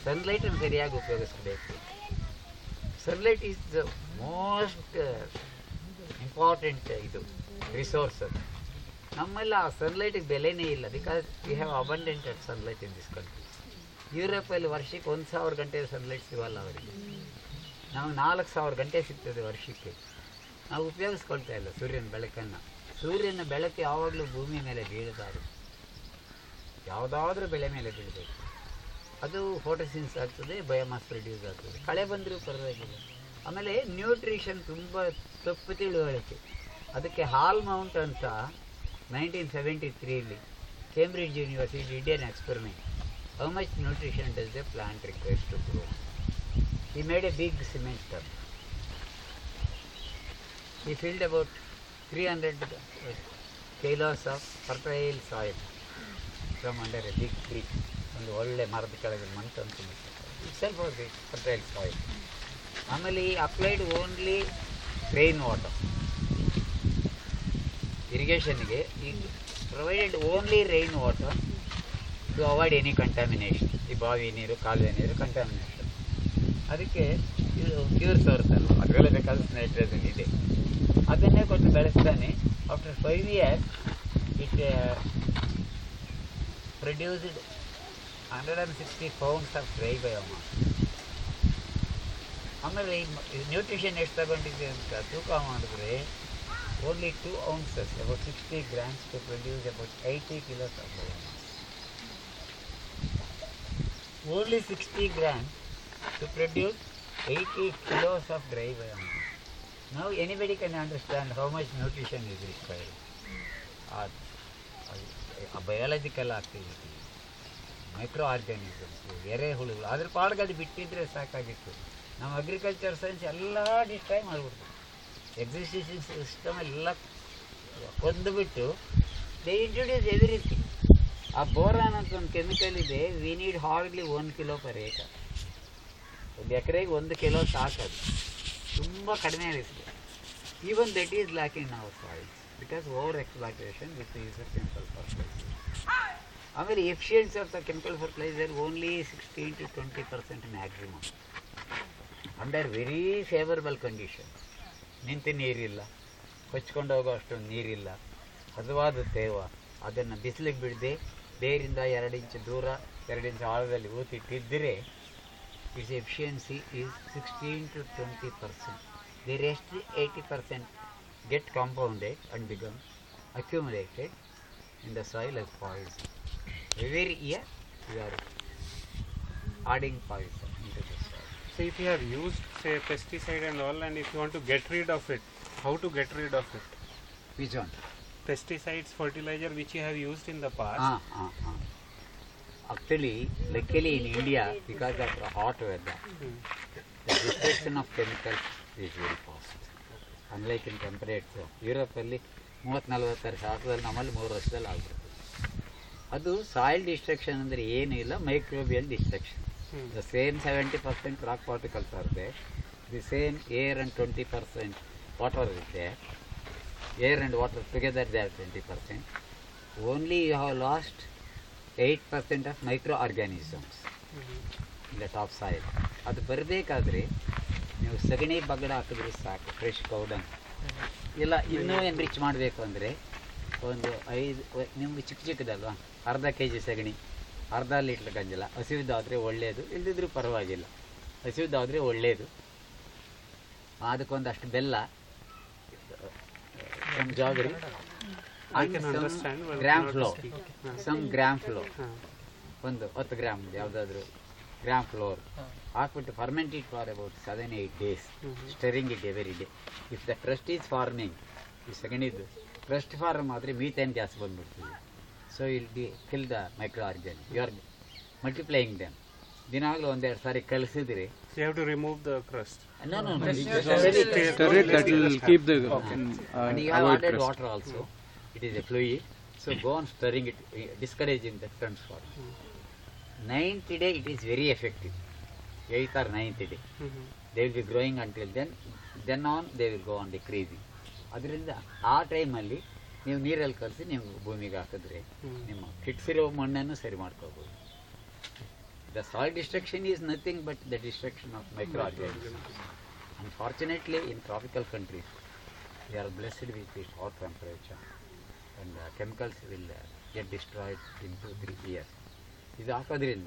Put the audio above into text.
ಸನ್ಲೈಟನ್ನು ಸರಿಯಾಗಿ ಉಪಯೋಗಿಸಬೇಕು. Sunlight is the most important ಇದು ರಿಸೋರ್ಸ್. ಅದು ನಮ್ಮೆಲ್ಲ ಆ ಸನ್ಲೈಟಿಗೆ ಬೆಲೆನೇ ಇಲ್ಲ, because we have abundant at sunlight in this country. ಯುರೋಪಲ್ಲಿ ವರ್ಷಕ್ಕೆ 1,000 ಗಂಟೆ ಸನ್ಲೈಟ್ ಸಿಗೋಲ್ಲ ಅವರಿಗೆ, ನಮಗೆ 4,000 ಗಂಟೆ ಸಿಗ್ತದೆ ವರ್ಷಕ್ಕೆ. ನಾವು ಉಪಯೋಗಿಸ್ಕೊಳ್ತಾ ಇಲ್ಲ ಸೂರ್ಯನ ಬೆಳಕನ್ನು. ಸೂರ್ಯನ ಬೆಳಕು ಯಾವಾಗಲೂ ಭೂಮಿ ಮೇಲೆ ಬೀಳಬಾರದು, ಯಾವುದಾದ್ರೂ ಬೆಳೆ ಮೇಲೆ ಬೀಳಬೇಕು. ಅದು ಫೋಟೋಸಿನ್ಸ್ ಆಗ್ತದೆ, ಬಯೋಮಾಸ್ ಪ್ರೊಡ್ಯೂಸ್ ಆಗ್ತದೆ. ಕಳೆ ಬಂದರೂ ಪರವಾಗಿಲ್ಲ. ಆಮೇಲೆ ನ್ಯೂಟ್ರಿಷನ್ ತುಂಬ ತಪ್ಪು ತಿಳುವಳಿಕೆ. ಅದಕ್ಕೆ ಹಾಲ್ ಮೌಂಟ್ ಅಂತ 1973 Cambridge university did an experiment. How much nutrition does the plant require to grow? He made a big cement tub. He filled about 300 kilos of fertile soil from under a big tree. ಒಂದು ಒಳ್ಳೆ ಮರದ ಕೆಳಗೆ ಮಣ್ಣು ತಂದು itself was the fertile soil. ಆಮೇಲೆ ಈ applied only rain water ಇರಿಗೇಷನ್ಗೆ. ಈ provided only rain water to avoid any contamination. ಈ ಬಾವಿ ನೀರು, ಕಾಲುವೆ ನೀರು ಕಂಟಾಮಿನೇಷನ್. ಅದಕ್ಕೆ ಇದು ಕ್ಯೂರ್ ತೋರ್ತಲ್ಲ, ಅದರಲ್ಲೇ ಬೇಕಾದ ನೈಟ್ರೋಜನ್ ಇದೆ, ಅದನ್ನೇ ಕೊಟ್ಟು ಬೆಳೆಸ್ತಾನೆ. After 5 years it produced 160 pounds of dry biomass. ಆಮೇಲೆ ಈ ನ್ಯೂಟ್ರಿಷನ್ ಎಷ್ಟು ತಗೊಂಡಿದೆ ಅಂತ ತೂಕ ಮಾಡಿದ್ರೆ only 2 ounces, about 60 grams to produce about 80 kilos of biomass. Only 60 grams to produce 80 kilos of dry biomass. Now anybody can understand how much nutrition is required. Biological activity, micro organisms, ಎರೆಹುಳುಗಳು, ಅದ್ರ ಪಾಡ್ಗೆ ಅದು ಬಿಟ್ಟಿದ್ರೆ ಸಾಕಾಗಿತ್ತು. ನಾವು agriculture science ಎಲ್ಲ destroy ಮಾಡಿಬಿಡ್ತು. ಎಕ್ಸಿಸ್ಟೇಷನ್ system ಎಲ್ಲ ಕೊಂದುಬಿಟ್ಟು they introduce everything. ಆ boron ಅಂತ ಒಂದು chemical ಇದೆ, we need hardly 1 kilo per acre. ಒಂದು ಎಕರೆಗೆ 1 kilo ಸಾಕದು, ತುಂಬ ಕಡಿಮೆ ಇರುತ್ತೆ. Even that is lacking in our soils because over exploitation with use of chemical fertiliser. ಆಮೇಲೆ efficiency of the chemical fertiliser only 16 to 20% maximum under very favourable condition. ನಿಂತು ನೀರಿಲ್ಲ, ಕೊಚ್ಕೊಂಡು ಹೋಗೋ ಅಷ್ಟೊಂದು ನೀರಿಲ್ಲ, ಹದವಾದ ತೇವ, ಅದನ್ನು ಬಿಸಿಲಿಗೆ ಬಿಡದೆ ಬೇರಿಂದ 2 ಇಂಚ್ ದೂರ 2 ಇಂಚ್ ಆಳದಲ್ಲಿ ಊತಿಟ್ಟಿದ್ದರೆ its efficiency is 16 to 20%. The rest 80% get compounded and become accumulated in the soil as poison. Every year we are adding poison into the soil. So if you have used say pesticide and all, and if you want to get rid of it, how to get rid of it? Which one? Pesticides, fertilizer which you have used in the past. Actually, luckily in India, because of the hot weather, the destruction of chemicals is very fast. Unlike in temperate ಯುರೋಪಲ್ಲಿ 30-40 ವರ್ಷ ಆಗ್ತದಲ್ಲಿ, ನಮ್ಮಲ್ಲಿ 3 ವರ್ಷದಲ್ಲಿ ಆಗ್ಬಿಡ್ತದೆ. ಅದು soil destruction ಅಂದರೆ ಏನೂ ಇಲ್ಲ, microbial destruction. The same 70% rock particles are there, the same air and 20% water is there. Air and water together they are 20%. Only you have lost 8% of microorganisms in the top soil. ಅದು ಬರಬೇಕಾದ್ರೆ ನೀವು ಸಗಣಿ ಬಗಡ ಹಾಕಿದ್ರೆ ಸಾಕು, fresh ಕೌಡಂಗ್. ಇಲ್ಲ ಇನ್ನೂ enrich ಮಾಡಬೇಕು ಅಂದರೆ ಒಂದು 5 ನಿಮ್ಗೆ ಚಿಕ್ಕದಲ್ವಾ, ಅರ್ಧ kg ಸಗಣಿ, ಅರ್ಧ ಲೀಟ್ರ್ ಗಂಜಲ. ಹಸಿವಿದ್ದಾದರೆ ಒಳ್ಳೆಯದು, ಇಲ್ಲದಿದ್ರೂ ಪರವಾಗಿಲ್ಲ. ಹಸಿವಿದ್ದಾದರೆ ಒಳ್ಳೆಯದು. ಅದಕ್ಕೊಂದಷ್ಟು ಬೆಲ್ಲ, some jaggery, and some gram flour, ಒಂದು 10 ಗ್ರಾಮ್ ಯಾವುದಾದ್ರೂ ಗ್ರಾಮ್ ಫ್ಲೋರ್ ಹಾಕ್ಬಿಟ್ಟು ferment it for about 7-8 days, stirring it every day. If the crust is forming, ಈ ಸಗಣಿದು ಕ್ರಸ್ಟ್ ಫಾರ್ಮ್ ಆದರೆ ಮೀಥೇನ್ ಗ್ಯಾಸ್ ಬಂದ್ಬಿಡ್ತೀವಿ. So ill the kill the micro organic, you are multiplying them. ದಿನಾಗಲೂ 1-2 ಸಾರಿ ಕಲಿಸಿದ್ರೆ You have to remove the crust. No, correct, that will keep the and you have added water also. It is a fluid, so go on stirring it, discouraging the transform. 9th day it is very effective. 8th or 9th day they will be growing until then on they will go on decreasing. ಅದರಿಂದ ಆ ಟೈಮಲ್ಲಿ ನೀವು ನೀರಲ್ಲಿ ಕಲಸಿ ನೀವು ಭೂಮಿಗೆ ಹಾಕಿದ್ರೆ ನಿಮ್ಮ ಕಿಟ್ಸಿರೋ ಮಣ್ಣನ್ನು ಸರಿ ಮಾಡ್ಕೋಬೋದು. The soil destruction is nothing but the destruction of microorganisms. Unfortunately, in tropical countries, we are blessed with this hot temperature, and chemicals will get destroyed in 2-3 years. ಇದು ಹಾಕೋದ್ರಿಂದ